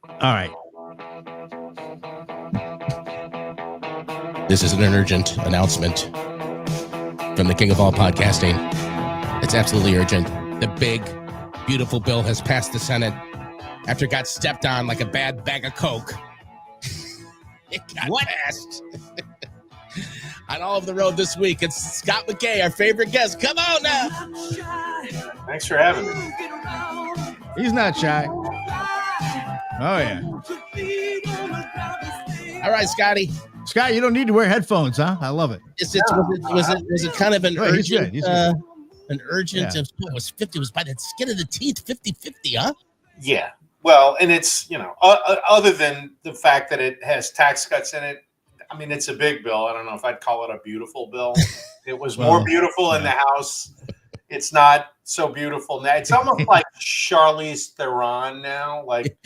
All right. This is an urgent announcement from the king of all podcasting. It's absolutely urgent. The big, beautiful bill has passed the Senate after it got stepped on like a bad bag of Coke. It got passed. On All of the Road this week, it's Scott McKay, our favorite guest. Come on now. Thanks for having me. He's not shy. Oh, yeah. All right, Scotty. Scott, you don't need to wear headphones, huh? I love it. Was it kind of an Wait, he's urgent, good. He's good. Yeah. What was 50? It was by the skin of the teeth, 50-50, huh? Yeah. Well, and it's, other than the fact that it has tax cuts in it, I mean, it's a big bill. I don't know if I'd call it a beautiful bill. It was more beautiful in the House. It's not so beautiful now. It's almost like Charlize Theron now. Like,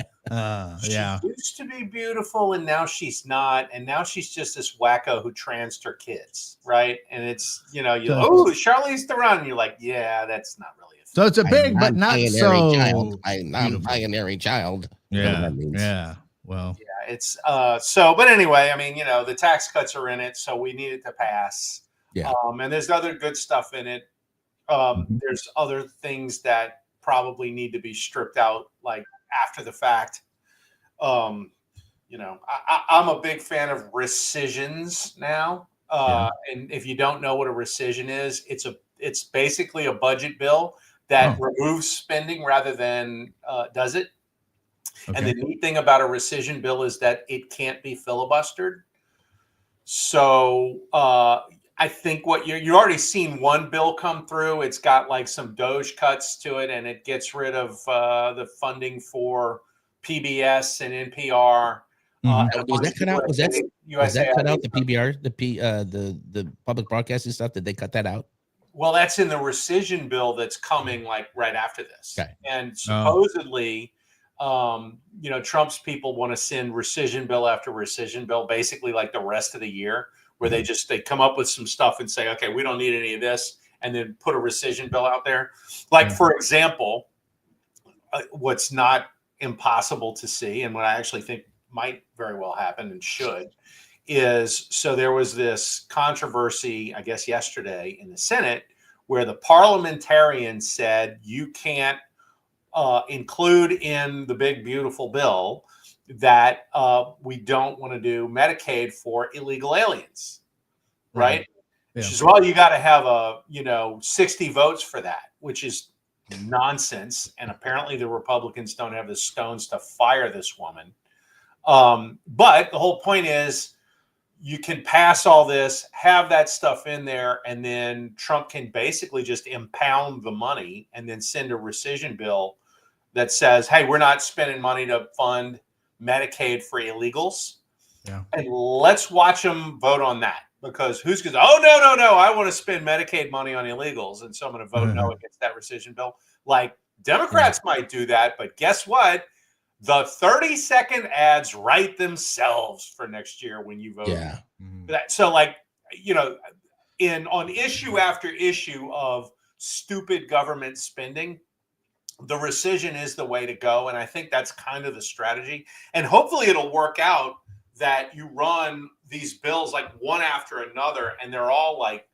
she used to be beautiful, and now she's not. And now she's just this wacko who transed her kids, right? And it's, Charlize Theron. And you're like, yeah, that's not really a thing. So it's a big, but not so. Child. I'm binary child. Yeah. That means. Yeah. Well. Yeah. It's but anyway, I mean, the tax cuts are in it, so we need it to pass. Yeah. And there's other good stuff in it. There's other things that probably need to be stripped out, like after the fact. I'm a big fan of rescissions now. And if you don't know what a rescission is, it's basically a budget bill that removes spending rather than does it. Okay. And the neat thing about a rescission bill is that it can't be filibustered. So I think what you're already seen one bill come through. It's got like some Doge cuts to it, and it gets rid of the funding for PBS and NPR. Was that cut out? Was that cut out? The PBR, the public broadcasting stuff. Did they cut that out? Well, that's in the rescission bill that's coming like right after this. Okay. And supposedly, Trump's people want to send rescission bill after rescission bill, basically like the rest of the year, where they come up with some stuff and say, okay, we don't need any of this, and then put a rescission bill out there. Like, for example, what's not impossible to see, and what I actually think might very well happen and should, is so there was this controversy, I guess, yesterday in the Senate where the parliamentarians said you can't include in the big, beautiful bill that we don't want to do Medicaid for illegal aliens, right? Yeah. Which is, well, you got to have 60 votes for that, which is nonsense. And apparently the Republicans don't have the stones to fire this woman. But the whole point is you can pass all this, have that stuff in there, and then Trump can basically just impound the money and then send a rescission bill that says, hey, we're not spending money to fund Medicaid for illegals. Yeah. And let's watch them vote on that, because who's going to, no, I want to spend Medicaid money on illegals, and so I'm going to vote no against that rescission bill. Like, Democrats might do that, but guess what? The 30-second ads write themselves for next year when you vote. Yeah. So, like, on issue after issue of stupid government spending, the rescission is the way to go. And I think that's kind of the strategy. And hopefully it'll work out that you run these bills like one after another, and they're all like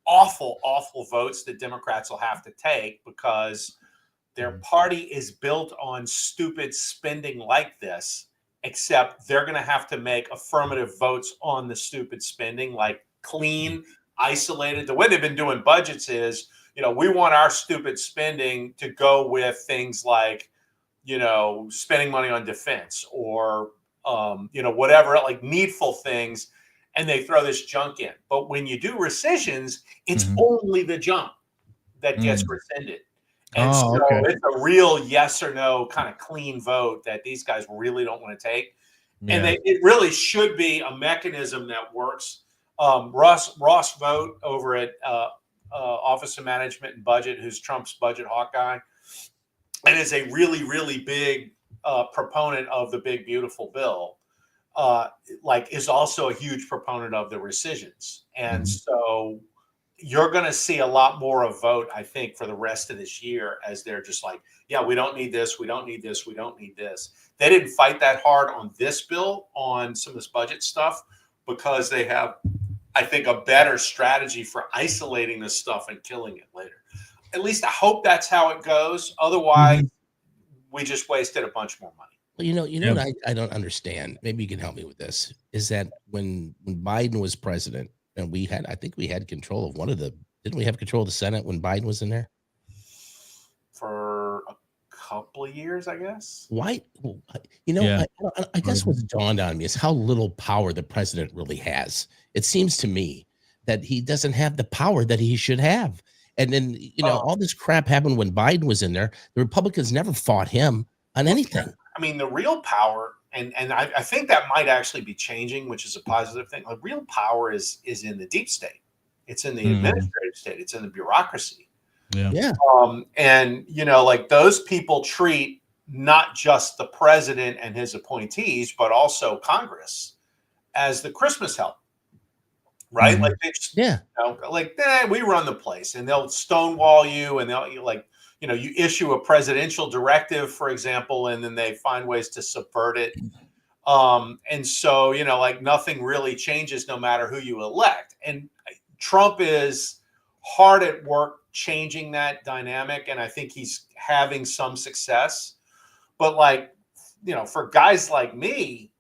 awful, awful votes that Democrats will have to take because their party is built on stupid spending like this, except they're going to have to make affirmative votes on the stupid spending, like clean, isolated. The way they've been doing budgets is, we want our stupid spending to go with things like, spending money on defense or, whatever, like needful things. And they throw this junk in. But when you do rescissions, it's only the junk that gets rescinded. And it's a real yes or no kind of clean vote that these guys really don't want to take. Yeah. And it really should be a mechanism that works. Ross Vogt over at Office of Management and Budget, who's Trump's budget hawk guy, and is a really, really big proponent of the big, beautiful bill, is also a huge proponent of the rescissions. And so you're going to see a lot more of vote, I think, for the rest of this year, as they're just like, yeah, we don't need this. We don't need this. We don't need this. They didn't fight that hard on this bill, on some of this budget stuff, because they have, I think, a better strategy for isolating this stuff and killing it later. At least I hope that's how it goes. Otherwise, we just wasted a bunch more money. Well, what I don't understand, maybe you can help me with this, is that when Biden was president, and I think we had control of didn't we have control of the Senate when Biden was in there? For a couple of years, I guess. Why? I guess what's dawned on me is how little power the president really has. It seems to me that he doesn't have the power that he should have. And then, all this crap happened when Biden was in there. The Republicans never fought him on anything. I mean, the real power, and I think that might actually be changing, which is a positive thing. The real power is in the deep state. It's in the administrative state. It's in the bureaucracy. Yeah. And, like those people treat not just the president and his appointees, but also Congress as the Christmas help. Right? Like, we run the place, and they'll stonewall you, and they'll you issue a presidential directive, for example, and then they find ways to subvert it. And so, nothing really changes no matter who you elect. And Trump is hard at work changing that dynamic, and I think he's having some success. But for guys like me,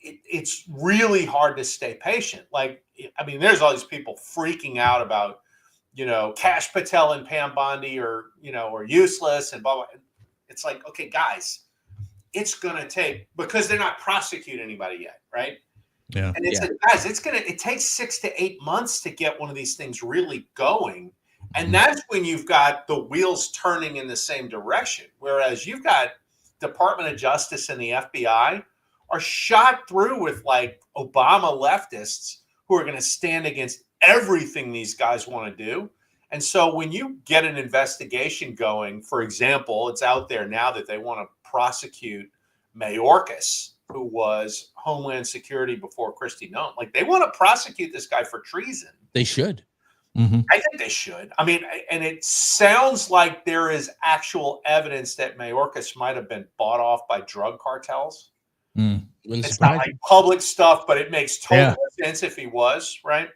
it's really hard to stay patient. There's all these people freaking out about, Kash Patel and Pam Bondi are useless and blah, blah. It's like, okay, guys, it's going to take, because they're not prosecuting anybody yet. Right. Yeah. And it's like, guys, it takes 6 to 8 months to get one of these things really going. And that's when you've got the wheels turning in the same direction. Whereas you've got Department of Justice and the FBI are shot through with Obama leftists who are going to stand against everything these guys want to do. And so when you get an investigation going, for example, it's out there now that they want to prosecute Mayorkas, who was Homeland Security before Kristi Noem. They want to prosecute this guy for treason. They should. I think they should. And it sounds like there is actual evidence that Mayorkas might have been bought off by drug cartels. It's not public stuff, but it makes total sense if he was, right?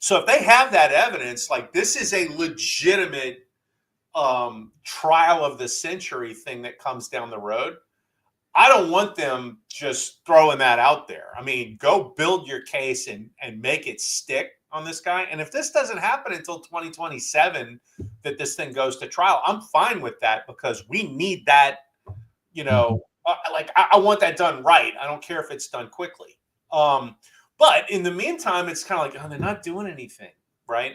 So if they have that evidence, this is a legitimate trial of the century thing that comes down the road. I don't want them just throwing that out there. Go build your case and make it stick on this guy. And if this doesn't happen until 2027, that this thing goes to trial, I'm fine with that, because we need that, I want that done right. I don't care if it's done quickly. But in the meantime, it's kind of they're not doing anything, right?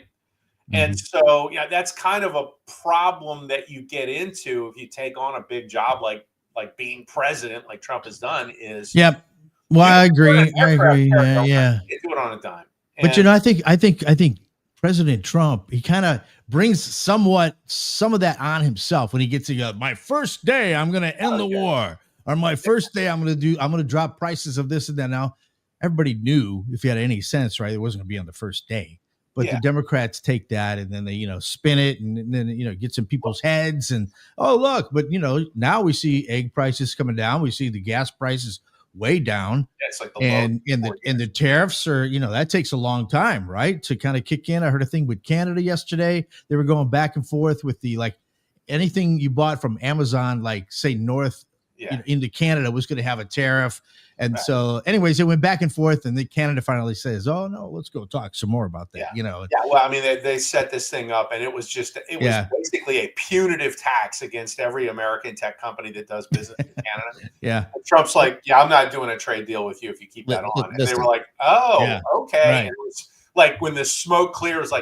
And so, that's kind of a problem that you get into if you take on a big job like being president, like Trump has done. Well, I agree. Yeah. You do it on a dime. But I think President Trump, he kind of brings some of that on himself when he gets to my first day, I'm going to end the war, or my first day, I'm going to drop prices of this and that. Now, everybody knew, if you had any sense, right, it wasn't going to be on the first day. But the Democrats take that and then they, spin it and then, gets in people's heads and, oh, look, but, now we see egg prices coming down. We see the gas prices way down. Yeah, and the tariffs are, that takes a long time, right, to kind of kick in. I heard a thing with Canada yesterday. They were going back and forth with the, anything you bought from Amazon, say north into Canada was going to have a tariff. And so anyways, it went back and forth, and then Canada finally says, oh no, let's go talk some more about that. Well, they set this thing up, and it was basically a punitive tax against every American tech company that does business in Canada. And Trump's like, I'm not doing a trade deal with you if you keep that on. And they were like, oh, okay. Right. And it was when the smoke clears,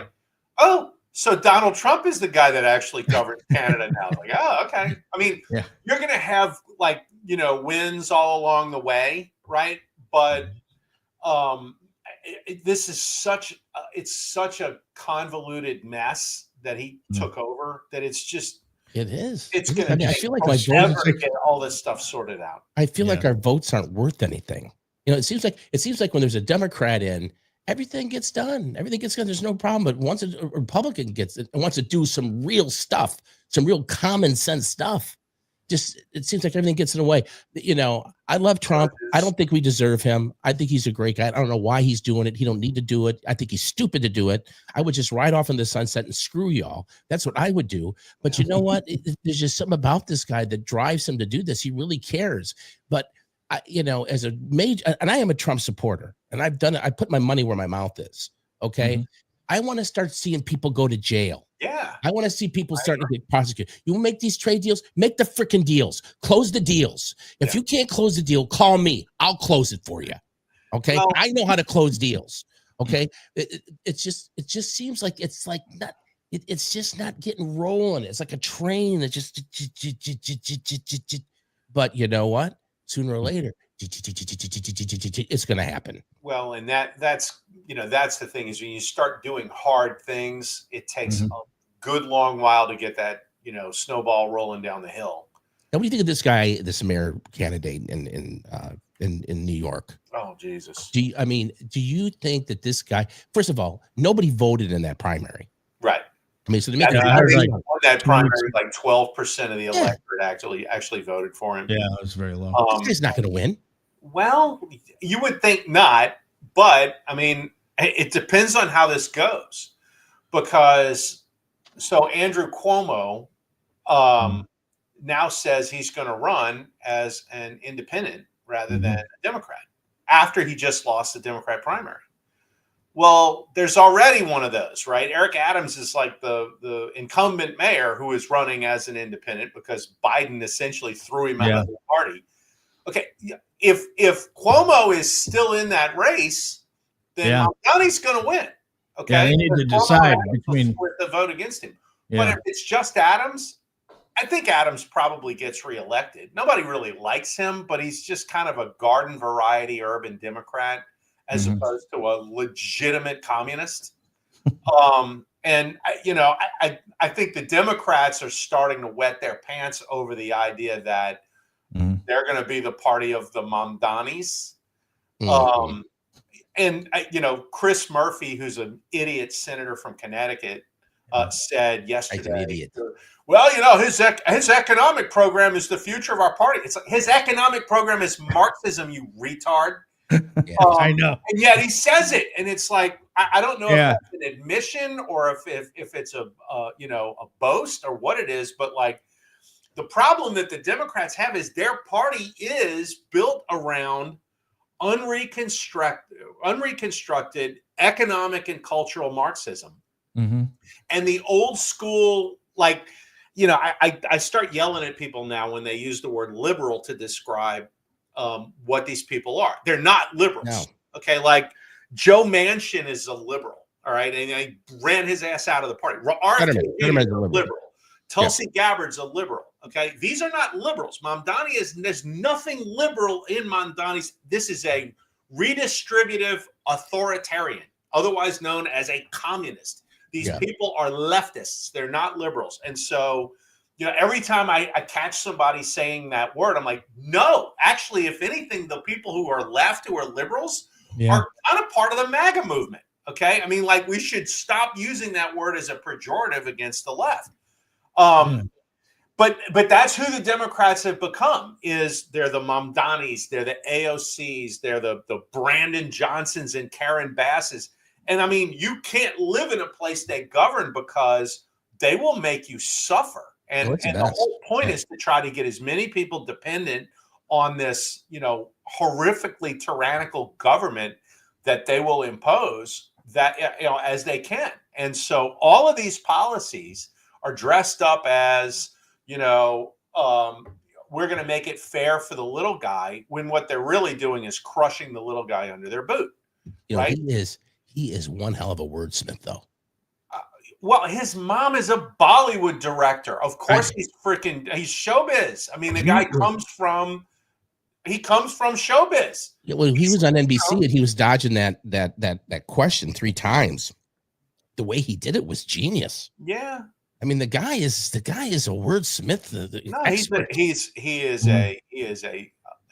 oh, so Donald Trump is the guy that actually governs Canada now. Oh, okay. You're going to have wins all along the way, right? But this is such a convoluted mess that he took over that it's just It is. It's going to take forever to get all this stuff sorted out. I feel like our votes aren't worth anything. It seems like when there's a Democrat in everything gets done. Everything gets done. There's no problem. But once a Republican gets it and wants to do some real stuff, some real common sense stuff, just it seems like everything gets in the way. I love Trump. I don't think we deserve him. I think he's a great guy. I don't know why he's doing it. He don't need to do it. I think he's stupid to do it. I would just ride off in the sunset and screw y'all. That's what I would do. But you know what? There's just something about this guy that drives him to do this. He really cares. But as a major, and I am a Trump supporter, and I've done it. I put my money where my mouth is. Okay. Mm-hmm. I want to start seeing people go to jail. Yeah. I want to see people starting to get prosecuted. You make these trade deals, make the freaking deals, close the deals. If you can't close the deal, call me. I'll close it for you. Okay. Well, I know how to close deals. Okay. It just seems like it's like not, it's just not getting rolling. It's like a train that just, but you know what? Sooner or later, it's going to happen. Well, and that's the thing is when you start doing hard things, it takes a good long while to get that, snowball rolling down the hill. Now, what do you think of this guy, this mayor candidate in New York? Oh, Jesus. Do you think that this guy, first of all, nobody voted in that primary? Right. I mean, so that primary, like 12% of the electorate actually voted for him. Yeah, it was very low. This guy's not going to win. Well, you would think not, but I mean, it depends on how this goes, because Andrew Cuomo now says he's going to run as an independent rather than a Democrat after he just lost the Democrat primary. Well, there's already one of those, right? Eric Adams is like the incumbent mayor who is running as an independent because Biden essentially threw him out of the party. Okay, if Cuomo is still in that race, then Mamdani's going to win. Okay, they need to decide between the vote against him. But if it's just Adams, I think Adams probably gets reelected. Nobody really likes him, but he's just kind of a garden variety urban Democrat as opposed to a legitimate communist. And I think the Democrats are starting to wet their pants over the idea that they're going to be the party of the Mamdanis. And Chris Murphy, who's an idiot senator from Connecticut, said yesterday, well, his economic program is the future of our party. It's like his economic program is Marxism, you retard. I know. And yet he says it, and it's like I don't know if that's an admission or if it's a boast or what it is, but like the problem that the Democrats have is their party is built around unreconstructed economic and cultural Marxism, and the old school I start yelling at people now when they use the word liberal to describe what these people are. They're not liberals. No. Okay. Like Joe Manchin is a liberal. All right. And I ran his ass out of the party. RFK is a liberal. Tulsi Gabbard's a liberal. Okay. These are not liberals. There's nothing liberal in Mamdani's. This is a redistributive authoritarian, otherwise known as a communist. These people are leftists. They're not liberals. And so, every time I catch somebody saying that word, I'm like, no, actually, if anything, the people who are left, who are liberals, are kind of part of the MAGA movement. Okay. I mean, like we should stop using that word as a pejorative against the left. But that's who the Democrats have become. They're the Mamdanis, they're the AOCs, they're the Brandon Johnsons and Karen Basses. And I mean, you can't live in a place they govern because they will make you suffer. And the whole point is to try to get as many people dependent on this, horrifically tyrannical government that they will impose that, as they can. And so all of these policies are dressed up as, we're going to make it fair for the little guy, when what they're really doing is crushing the little guy under their boot. Right? He is one hell of a wordsmith, though. Well, his mom is a Bollywood director. Of course, he's showbiz. I mean, the guy comes from showbiz. Yeah, well, he was on NBC and he was dodging that question 3 times. The way he did it was genius. Yeah. I mean, the guy is a wordsmith.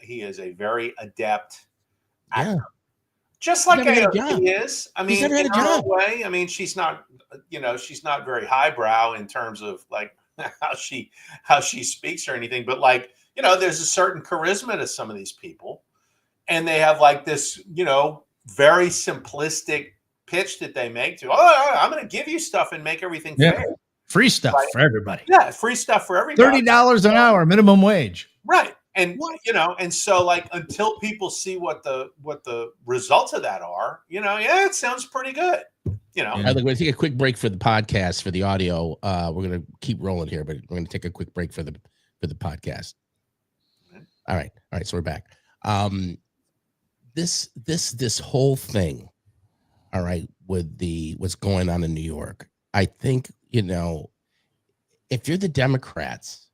He is a very adept actor. Just like AOT is. I mean, never had a job. Way. I mean, she's not very highbrow in terms of like how she speaks or anything, but like, there's a certain charisma to some of these people, and they have like this, very simplistic pitch that they make to, I'm going to give you stuff and make everything fair. Free stuff for everybody. Yeah, free stuff for everybody. $30 an hour minimum wage. Right. And and so like until people see what the results of that are, it sounds pretty good. We're going to take a quick break for the podcast for the audio. We're going to keep rolling here, but we're going to take a quick break for the podcast. All right. So we're back. This whole thing, all right, with what's going on in New York, I think, if you're the Democrats,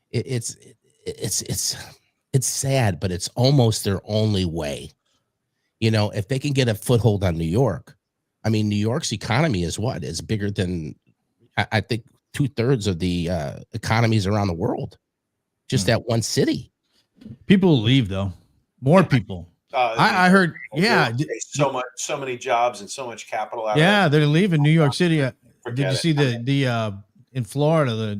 it's sad, but it's almost their only way. If they can get a foothold on New York, I mean, New York's economy is bigger than I think 2/3 of the economies around the world. Just that one city. People will leave though. More people. I heard. Yeah. So many jobs and so much capital. They're leaving New York City. Did you see the in Florida?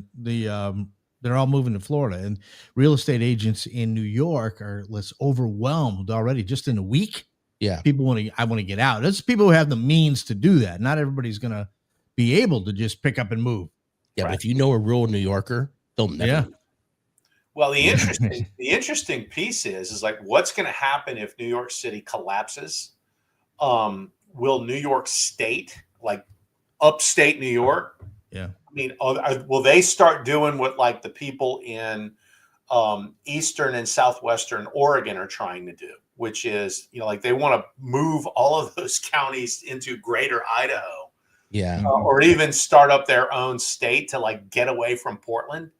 They're all moving to Florida, and real estate agents in New York are less overwhelmed already. Just in a week. Yeah. I want to get out. There's people who have the means to do that. Not everybody's going to be able to just pick up and move. Yeah. Right. But if you know a rural New Yorker, they'll never. Move. Well, the interesting piece is like, what's going to happen if New York City collapses? Will New York State, like upstate New York? Yeah. I mean, will they start doing what like the people in Eastern and Southwestern Oregon are trying to do, which is, like they want to move all of those counties into greater Idaho. Yeah. Or even start up their own state to like get away from Portland.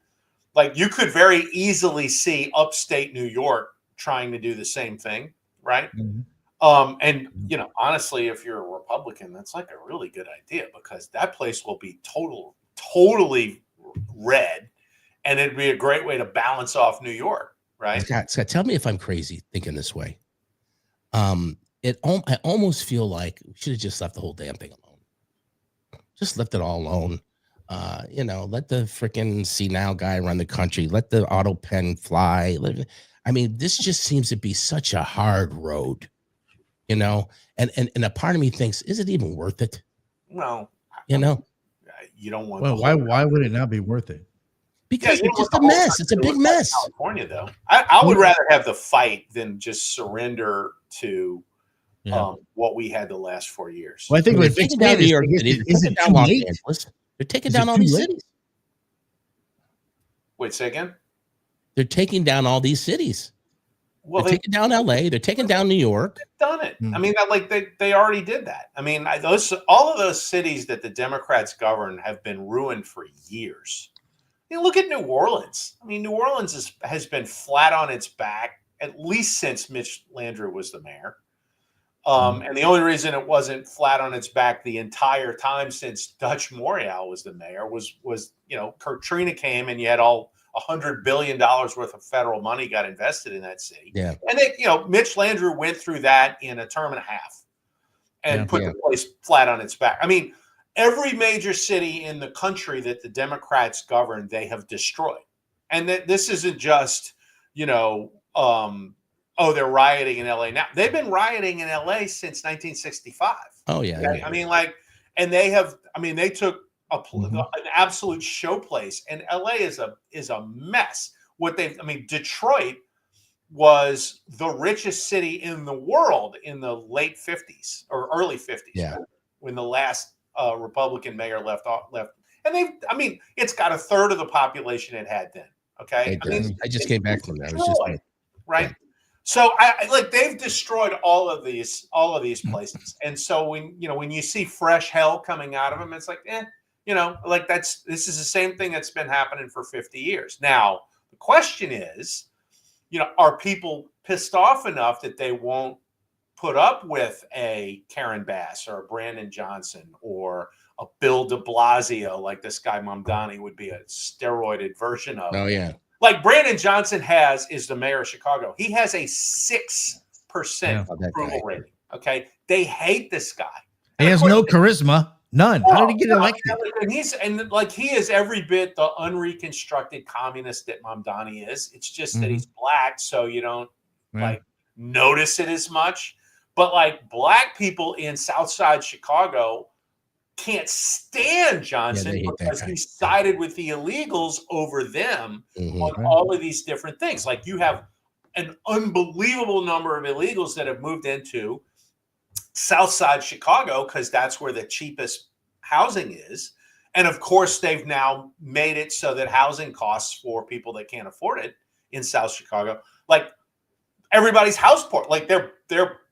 Like you could very easily see upstate New York trying to do the same thing. Right. Mm-hmm. And, honestly, if you're a Republican, that's like a really good idea because that place will be totally red. And it'd be a great way to balance off New York. Right. Scott, tell me if I'm crazy thinking this way. I almost feel like we should have just left the whole damn thing alone. Just left it all alone. Let the freaking senile guy run the country. Let the auto pen fly. I mean, this just seems to be such a hard road, and a part of me thinks, is it even worth it? Well, you don't want. Well, why would it not be worth it? Because it's just a mess. It's a big mess. California, though, I would rather have the fight than just surrender to what we had the last 4 years. Well, I think they're taking down New York City. They're taking down all these cities. Wait, say again? They're taking down all these cities. Well, they're taking down LA. They're taking down New York. They've done it. I mean, they already did that. I mean, all of those cities that the Democrats govern have been ruined for years. Look at New Orleans. I mean, New Orleans has been flat on its back at least since Mitch Landrieu was the mayor. And the only reason it wasn't flat on its back the entire time since Dutch Morial was the mayor was Katrina came and you had all $100 billion worth of federal money got invested in that city. Yeah. And Mitch Landrieu went through that in a term and a half and put the place flat on its back. I mean, every major city in the country that the Democrats govern, they have destroyed. And this isn't just, they're rioting in LA now. They've been rioting in LA since 1965. Oh yeah. Okay? I mean, and they took an absolute showplace, and LA is a mess. Detroit was the richest city in the world in the late 50s or early 50s. Yeah. When the last Republican mayor left. And it's got a third of the population it had then. Okay. I just came back from that. It was just right. Yeah. So they've destroyed all of these places. And so when you see fresh hell coming out of them, it's like, this is the same thing that's been happening for 50 years. Now, the question is, are people pissed off enough that they won't put up with a Karen Bass or a Brandon Johnson or a Bill de Blasio, like this guy Mamdani would be a steroided version of? Oh, yeah. Like Brandon Johnson is the mayor of Chicago. He has a 6% approval rating. Okay. They hate this guy. He has no charisma. None. How did he get elected? And he is every bit the unreconstructed communist that Mamdani is. It's just that he's black, so you don't like notice it as much. But like black people in Southside Chicago can't stand Johnson because he sided with the illegals over them on all of these different things. Like you have an unbelievable number of illegals that have moved into Southside Chicago because that's where the cheapest housing is. And of course, they've now made it so that housing costs for people that can't afford it in South Chicago, like everybody's house poor. Like they're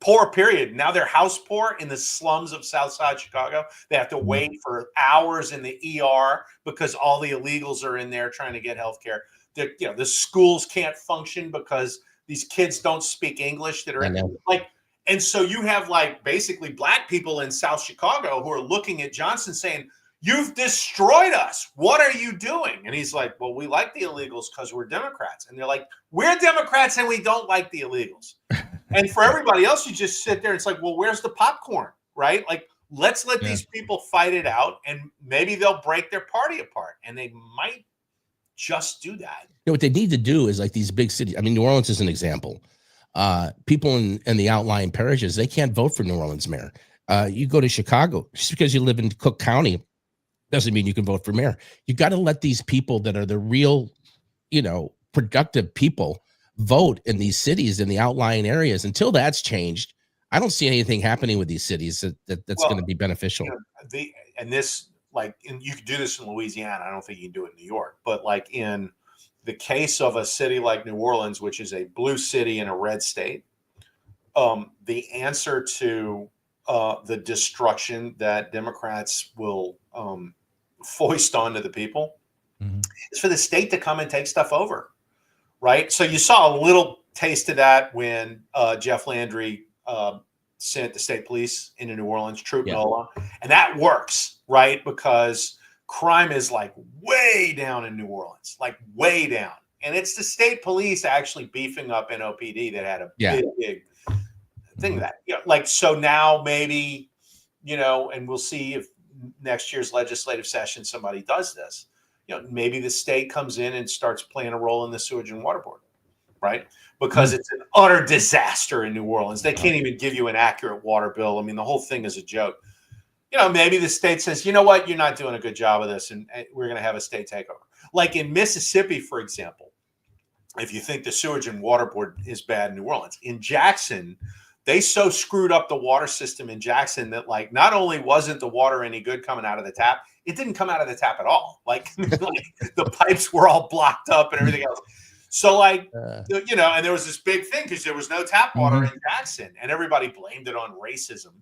poor, period. Now they're house poor in the slums of Southside Chicago. They have to wait for hours in the ER because all the illegals are in there trying to get health care. The schools can't function because these kids don't speak English that are and so you have like basically black people in South Chicago who are looking at Johnson saying, "You've destroyed us. What are you doing?" And he's like, "Well, we like the illegals because we're Democrats." And they're like, "We're Democrats and we don't like the illegals." And for everybody else, you just sit there and it's like, well, where's the popcorn, right? Like, let's let these people fight it out and maybe they'll break their party apart. And they might just do that. What they need to do is like these big cities. I mean, New Orleans is an example. People in the outlying parishes, they can't vote for New Orleans mayor. You go to Chicago, just because you live in Cook County doesn't mean you can vote for mayor. You got to let these people that are the real, productive people vote in these cities, in the outlying areas. Until that's changed, I don't see anything happening with these cities that's going to be beneficial. You could do this in Louisiana. I don't think you can do it in New York, but like in the case of a city like New Orleans, which is a blue city in a red state, the answer to the destruction that Democrats will foist onto the people is for the state to come and take stuff over, right? So you saw a little taste of that when Jeff Landry sent the state police into New Orleans, Troop NOLA, and that works, right? Because crime is like way down in New Orleans, like way down. And it's the state police actually beefing up NOPD that had a big thing that, so now maybe, and we'll see if next year's legislative session, somebody does this, maybe the state comes in and starts playing a role in the sewage and water board, right? Because it's an utter disaster in New Orleans. They can't even give you an accurate water bill. I mean, the whole thing is a joke. Maybe the state says, you know what, you're not doing a good job of this, and we're going to have a state takeover. Like in Mississippi, for example, if you think the sewage and water board is bad in New Orleans, in Jackson, they so screwed up the water system in Jackson that like not only wasn't the water any good coming out of the tap, it didn't come out of the tap at all. Like the pipes were all blocked up and everything else. So and there was this big thing because there was no tap water in Jackson, and everybody blamed it on racism.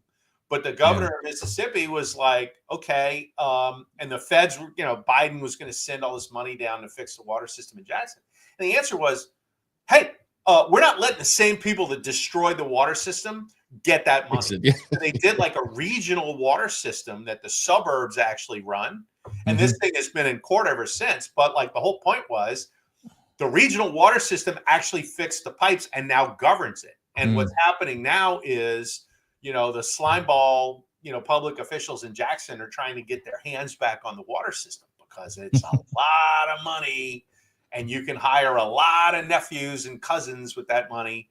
But the governor of Mississippi was like, okay, and the feds, Biden was going to send all this money down to fix the water system in Jackson. And the answer was, hey, we're not letting the same people that destroyed the water system get that money. So they did like a regional water system that the suburbs actually run. And this thing has been in court ever since. But like the whole point was the regional water system actually fixed the pipes and now governs it. And what's happening now is, the slime ball, public officials in Jackson are trying to get their hands back on the water system because it's a lot of money and you can hire a lot of nephews and cousins with that money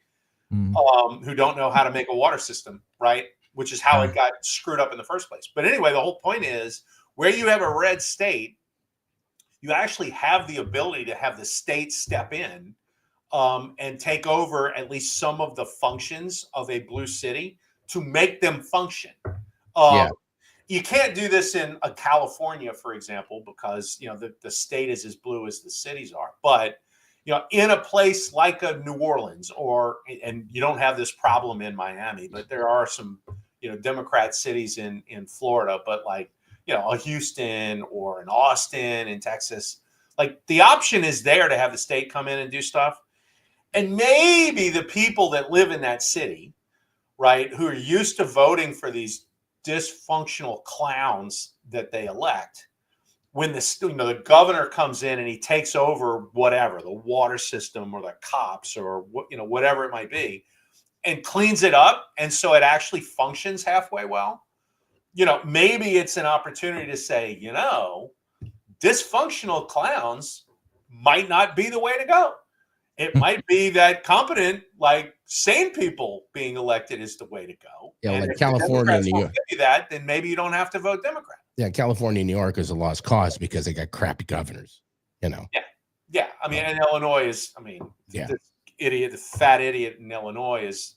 who don't know how to make a water system, right? Which is how it got screwed up in the first place. But anyway, the whole point is where you have a red state, you actually have the ability to have the state step in and take over at least some of the functions of a blue city to make them function. You can't do this in California, for example, because the state is as blue as the cities are. But in a place like a New Orleans, and you don't have this problem in Miami, but there are some Democrat cities in Florida, but like a Houston or an Austin in Texas, like the option is there to have the state come in and do stuff, and maybe the people that live in that city, right, who are used to voting for these dysfunctional clowns that they elect, when the governor comes in and he takes over whatever, the water system or the cops or whatever it might be, and cleans it up, and so it actually functions halfway well, maybe it's an opportunity to say, dysfunctional clowns might not be the way to go. It might be that competent, sane people being elected is the way to go. Yeah, and like if California and New York. give you that, then maybe you don't have to vote Democrat. Yeah, California and New York is a lost cause because they got crappy governors. Yeah. I mean, and Illinois is. I mean, the fat idiot in Illinois is.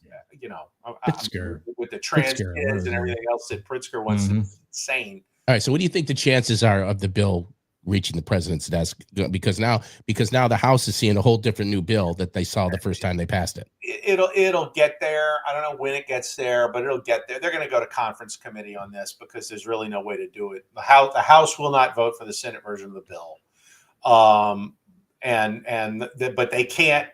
Pritzker. With the trans kids and everything else that Pritzker wants, is insane. All right. So, what do you think the chances are of the bill reaching the president's desk? Because now the House is seeing a whole different new bill that they saw the first time they passed it. It'll get there. I don't know when it gets there, but it'll get there. They're going to go to conference committee on this because there's really no way to do it. The House will not vote for the Senate version of the bill, but they can't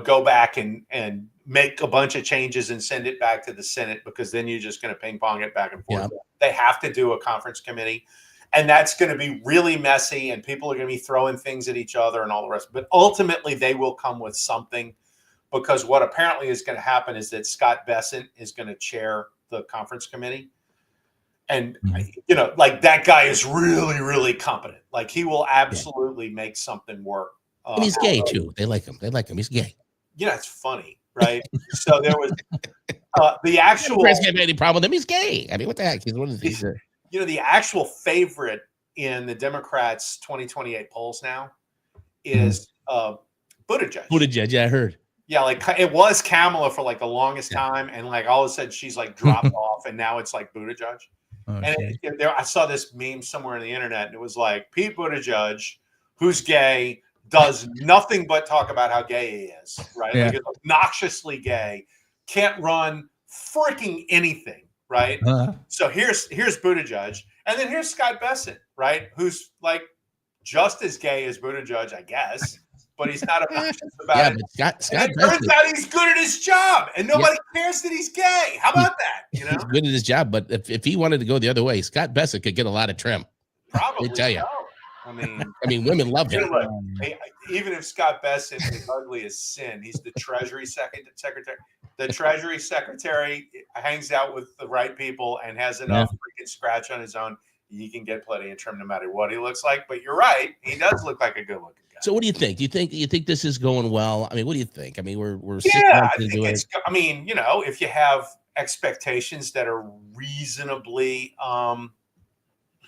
go back and make a bunch of changes and send it back to the Senate, because then you're just going to ping pong it back and forth. Yeah. They have to do a conference committee. And that's going to be really messy, and people are going to be throwing things at each other and all the rest. But ultimately, they will come with something, because what apparently is going to happen is that Scott Bessent is going to chair the conference committee. And, that guy is really, really competent. He will absolutely make something work. And he's gay, too. They like him. He's gay. It's funny, right? So there was the actual. The president have any problem with him? He's gay. I mean, what the heck? He's one of these. The actual favorite in the Democrats' 2028 polls now is Buttigieg. Buttigieg, yeah, I heard. Yeah, it was Kamala for the longest time, and all of a sudden she's dropped off, and now it's Buttigieg. Okay. And I saw this meme somewhere on the internet, and it was Pete Buttigieg, who's gay, does nothing but talk about how gay he is, right? Yeah. Obnoxiously gay, can't run freaking anything. Right. So here's Buttigieg, and then here's Scott Bessent, right? Who's just as gay as Buttigieg, I guess, but he's not obnoxious about it. Scott it turns out he's good at his job, and nobody cares that he's gay. How about that? He's good at his job, but if he wanted to go the other way, Scott Bessent could get a lot of trim. Probably. I tell you. So. I mean, women love him. Even if Scott Bessent is ugly as sin, he's the Treasury Secretary. The Treasury Secretary hangs out with the right people and has enough freaking scratch on his own. He can get plenty of trim no matter what he looks like. But you're right; he does look like a good-looking guy. So, what do you think? Do you think this is going well? I mean, what do you think? I mean, we're 6 months months into it. I mean, if you have expectations that are reasonably,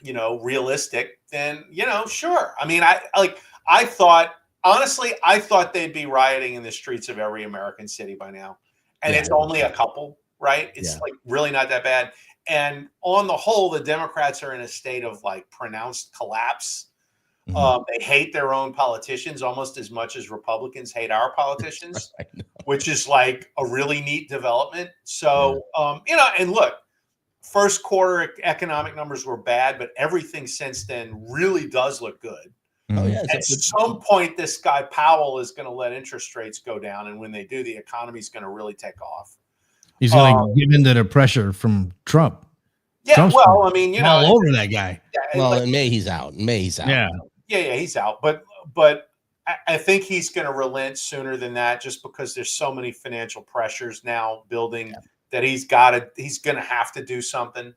realistic, then sure. I mean, I thought they'd be rioting in the streets of every American city by now. And it's only a couple, right? It's really not that bad. And on the whole, the Democrats are in a state of pronounced collapse. They hate their own politicians almost as much as Republicans hate our politicians, which is a really neat development. So, and look, first quarter economic numbers were bad, but everything since then really does look good. Oh, yeah. At some point, this guy Powell is going to let interest rates go down, and when they do, the economy is going to really take off. He's going to give into the pressure from Trump. Yeah, Trump's I mean, all over that guy. Yeah, in May he's out. Yeah, he's out. But I think he's going to relent sooner than that, just because there's so many financial pressures now building that he's going to have to do something.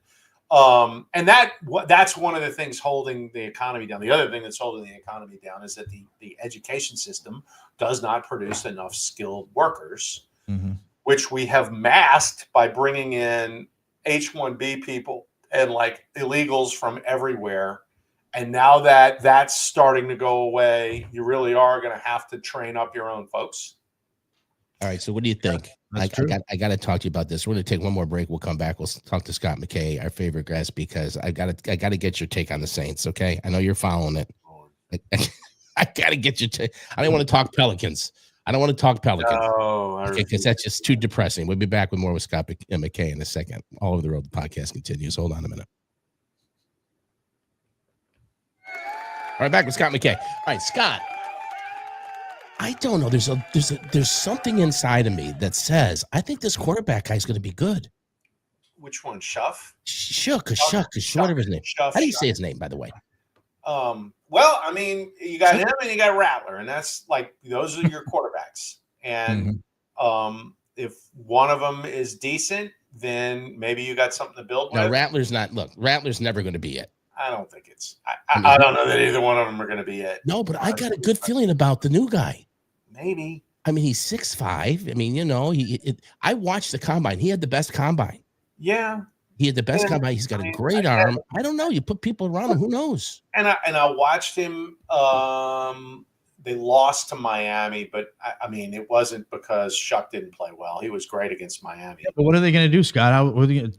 And that's one of the things holding the economy down. The other thing that's holding the economy down is that the education system does not produce enough skilled workers, which we have masked by bringing in H-1B people and illegals from everywhere. And now that that's starting to go away, you really are going to have to train up your own folks. All right. So what do you think? I got to talk to you about this. We're going to take one more break. We'll come back. We'll talk to Scott McKay, our favorite guest, because I got to get your take on the Saints. Okay. I know you're following it. I got to get your take. I don't want to talk Pelicans. No, okay, because that's just too depressing. We'll be back with more with Scott McKay in a second. All over the road, the podcast continues. Hold on a minute. All right, back with Scott McKay. All right, Scott. I don't know. There's something inside of me that says I think this quarterback guy's going to be good. Which one, Schuff? Shuck is short of his name. How do you say his name, by the way? Well, I mean, you got him and you got Rattler, and that's those are your quarterbacks. And if one of them is decent, then maybe you got something to build with. No, Rattler's never going to be it. I don't think it's. I don't know that either one of them are going to be it. No, but I got a good feeling about the new guy. Maybe. I mean, he's 6'5". I mean, I watched the combine. He had the best combine. Yeah. He had the best combine. He's got a great arm. I don't know. You put people around him. Who knows? And I watched him. They lost to Miami, but I mean, it wasn't because Shuck didn't play well. He was great against Miami. Yeah, but what are they going to do, Scott?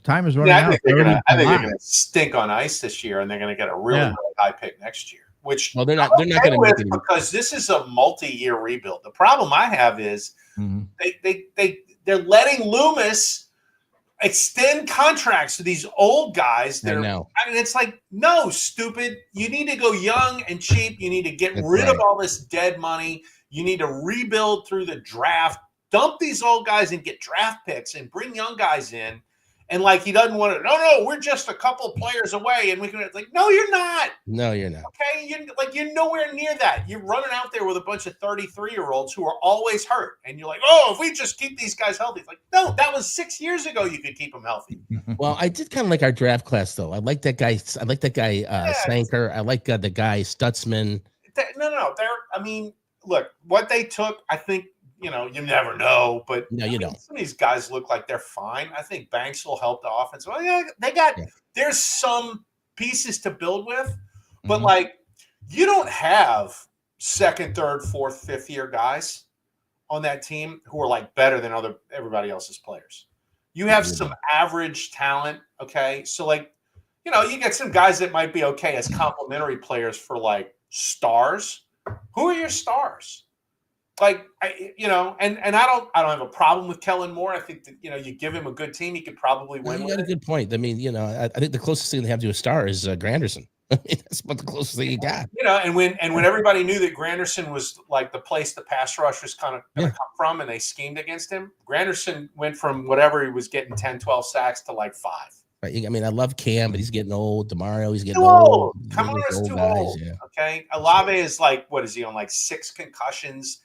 Time is running out. I think they're going to stink on ice this year, and they're going to get a really high pick next year. Which they're not going to make it because this is a multi-year rebuild. The problem I have is they're letting Loomis extend contracts to these old guys. I mean, it's like, no, stupid. You need to go young and cheap. You need to get rid of all this dead money. You need to rebuild through the draft. Dump these old guys and get draft picks and bring young guys in. And like he doesn't want to. No, we're just a couple of players away, and we can. Like, no, you're not. No, you're not. Okay, you're nowhere near that. You're running out there with a bunch of 33-year-olds who are always hurt, and you're like, oh, if we just keep these guys healthy, it's like, no, that was 6 years ago. You could keep them healthy. Well, I did kind of like our draft class, though. I like that guy. Sanker. I like the guy Stutzman. No. I mean, look, what they took. I think. You never know, but no, you don't. Some of these guys look like they're fine. I think Banks will help the offense. Well, yeah, there's some pieces to build with, but like you don't have second, third, fourth, fifth year guys on that team who are like better than everybody else's players. You have some average talent. Okay. So like, you get some guys that might be okay as complementary players for like stars. Who are your stars? Like, and I don't have a problem with Kellen Moore. I think that, you give him a good team, he could probably win. You got a good point. I mean, I think the closest thing they have to a star is Granderson. That's about the closest thing you got. And when everybody knew that Granderson was like the place the pass rush was kind of going to come from, and they schemed against him, Granderson went from whatever he was getting 10, 12 sacks to like 5. Right. I mean, I love Cam, but he's getting old. DeMario, he's getting too old. Kamara's too old. Yeah. Okay. Olave is like, what is he on, like 6 concussions?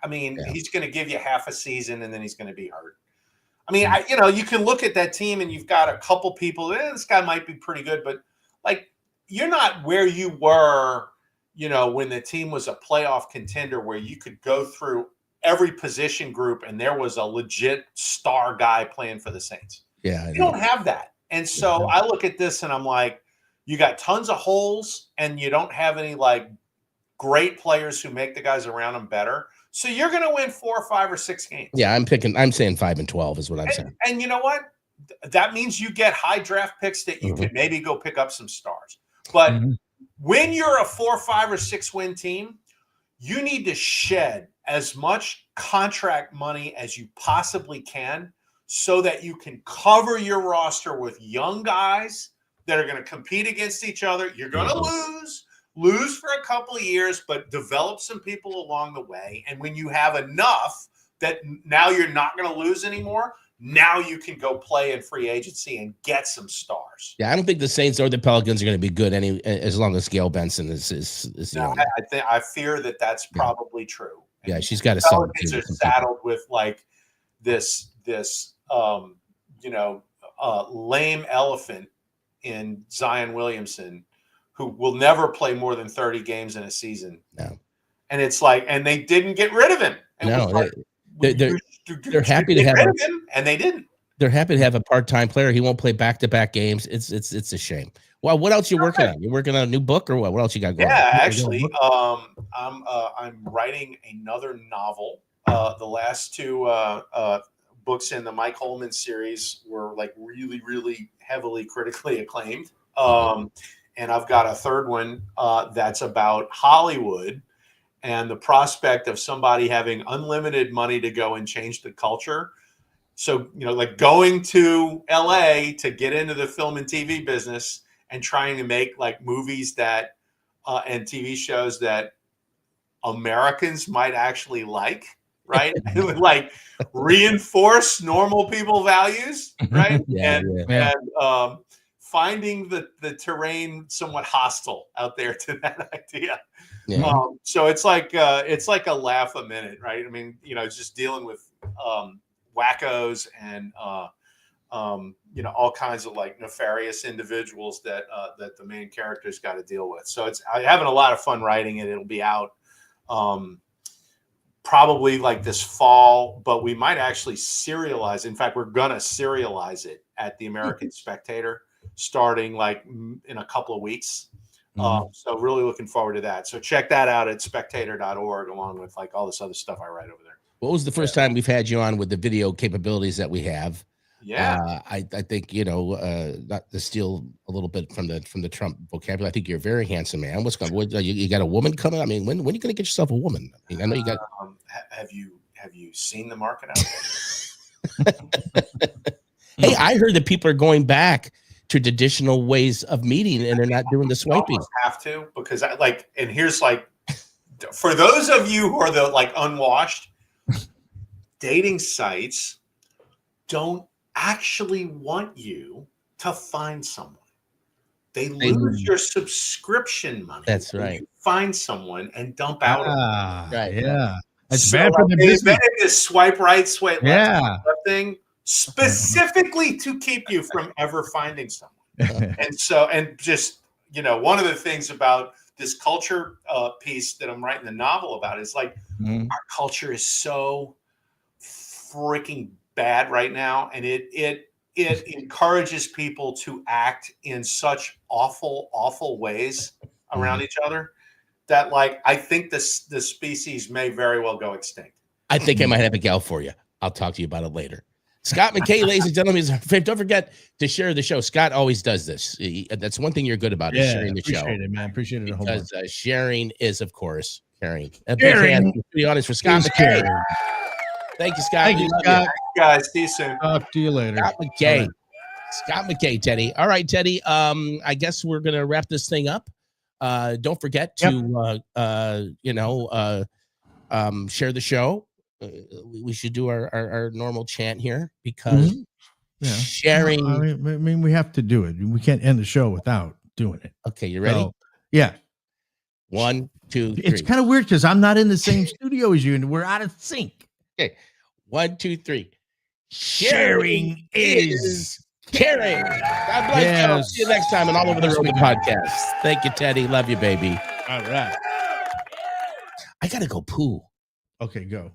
I mean, he's going to give you half a season, and then he's going to be hurt. I mean, you can look at that team, and you've got a couple people. This guy might be pretty good, but like you're not where you were, when the team was a playoff contender, where you could go through every position group and there was a legit star guy playing for the Saints. Yeah, you don't have that, and so I look at this and I'm like, you got tons of holes, and you don't have any like great players who make the guys around them better. So you're going to win 4 or 5 or 6 games. Yeah, I'm saying 5 and 12 is what I'm saying. And you know what? That means you get high draft picks that you can maybe go pick up some stars. But when you're a 4, 5, or 6 win team, you need to shed as much contract money as you possibly can so that you can cover your roster with young guys that are going to compete against each other. You're going to lose for a couple of years, but develop some people along the way. And when you have enough that now you're not going to lose anymore, now you can go play in free agency and get some stars. Yeah, I don't think the Saints or the Pelicans are going to be good as long as Gail Benson is no, I fear that that's probably true. And yeah, she's got to sell. Pelicans are saddled with like this lame elephant in Zion Williamson, who will never play more than 30 games in a season. No. And it's like, and they didn't get rid of him. And they're happy to have him, and they didn't. They're happy to have a part-time player. He won't play back-to-back games. It's a shame. Well, what else you working on? You working on a new book or what? What else you got going? Yeah, actually, I'm writing another novel. The last 2 books in the Mike Holman series were like really, really heavily critically acclaimed. And I've got a third one that's about Hollywood and the prospect of somebody having unlimited money to go and change the culture. So, like going to LA to get into the film and TV business and trying to make like movies that and TV shows that Americans might actually like, right? It would like reinforce normal people values, right? And finding the terrain somewhat hostile out there to that idea. Yeah. So it's like a laugh a minute, right? I mean, it's just dealing with wackos and all kinds of like nefarious individuals that the main character's got to deal with. So I'm having a lot of fun writing it. It'll be out probably like this fall, but we might actually serialize. In fact, we're gonna serialize it at the American Spectator starting like in a couple of weeks. So really looking forward to that. So check that out at spectator.org along with like all this other stuff I write over there. What was the first time we've had you on with the video capabilities that we have? Yeah, I think not to steal a little bit from the Trump vocabulary. I think you're a very handsome man. What's going? You got a woman coming? I mean, when are you going to get yourself a woman? I mean, I know you got. Have you seen the market out there? Hey, I heard that people are going back to traditional ways of meeting, and they're not doing the swiping. Have to, because and here's like, for those of you who are the like unwashed, dating sites don't actually want you to find someone. They lose your subscription money. That's right. Find someone and dump out. Right. Yeah. It's bad for the business. They invented this swipe right, swipe left thing specifically to keep you from ever finding someone. And just, one of the things about this culture piece that I'm writing the novel about is like our culture is so freaking bad right now, and it encourages people to act in such awful ways around each other that like I think the species may very well go extinct. I think I might have a gal for you. I'll talk to you about it later. Scott McKay, ladies and gentlemen, is our favorite. Don't forget to share the show. Scott always does this. That's one thing you're good about, is sharing the show. Appreciate it, man. Appreciate it. Because sharing is, of course, caring. A big hand, to be honest, for Scott McKay. Thank you, Scott. Thank you, Scott. Thanks, guys. See you soon. Talk to you later. Scott McKay. Right. Scott McKay, Teddy. All right, Teddy. I guess we're gonna wrap this thing up. Don't forget to share the show. We should do our normal chant here, because sharing. I mean, we have to do it. We can't end the show without doing it. Okay, you ready? So, yeah. 1, 2, 3. It's kind of weird because I'm not in the same studio as you, and we're out of sync. Okay, 1, 2, 3. Sharing is caring. God bless you. I'll see you next time on All Over the Road podcast. Thank you, Teddy. Love you, baby. All right. I gotta go poo. Okay, go.